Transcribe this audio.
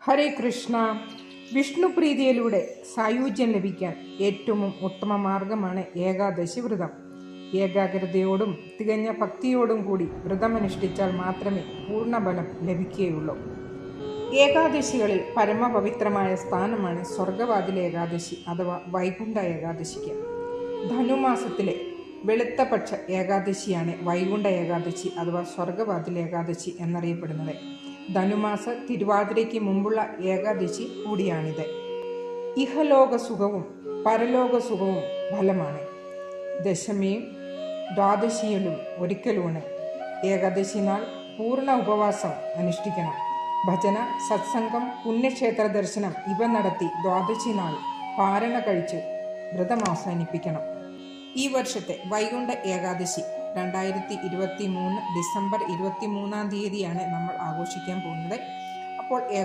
ഹരേ കൃഷ്ണ. വിഷ്ണുപ്രീതിയിലൂടെ സായുജ്യം ലഭിക്കാൻ ഏറ്റവും ഉത്തമ മാർഗമാണ് ഏകാദശി വ്രതം. ഏകാഗ്രതയോടും തികഞ്ഞ ഭക്തിയോടും കൂടി വ്രതമനുഷ്ഠിച്ചാൽ മാത്രമേ പൂർണ്ണഫലം ലഭിക്കുകയുള്ളൂ. ഏകാദശികളിൽ പരമപവിത്രമായ സ്ഥാനമാണ് സ്വർഗവാതിൽ ഏകാദശി അഥവാ വൈകുണ്ഠ ഏകാദശിക്ക്. ധനുമാസത്തിലെ വെളുത്തപക്ഷ ഏകാദശിയാണ് വൈകുണ്ഠ ഏകാദശി അഥവാ സ്വർഗവാതിൽ ഏകാദശി എന്നറിയപ്പെടുന്നത്. ധനുമാസ തിരുവാതിരയ്ക്ക് മുമ്പുള്ള ഏകാദശി കൂടിയാണിത്. ഇഹലോക സുഖവും പരലോക സുഖവും ഫലമാണ്. ദശമിയും ദ്വാദശിയിലും ഒരിക്കലുമാണ് ഏകാദശി നാൾ പൂർണ്ണ ഉപവാസം അനുഷ്ഠിക്കണം. ഭജന, സത്സംഗം, പുണ്യക്ഷേത്ര ദർശനം ഇവ നടത്തി ദ്വാദശി നാൾ പാരണ കഴിച്ച് വ്രതം അവസാനിപ്പിക്കണം. ഈ വർഷത്തെ വൈകുണ്ഠ ഏകാദശി 2023 ഡിസംബർ 23 നമ്മൾ ആഘോഷിക്കാൻ പോകുന്നത്. അപ്പോൾ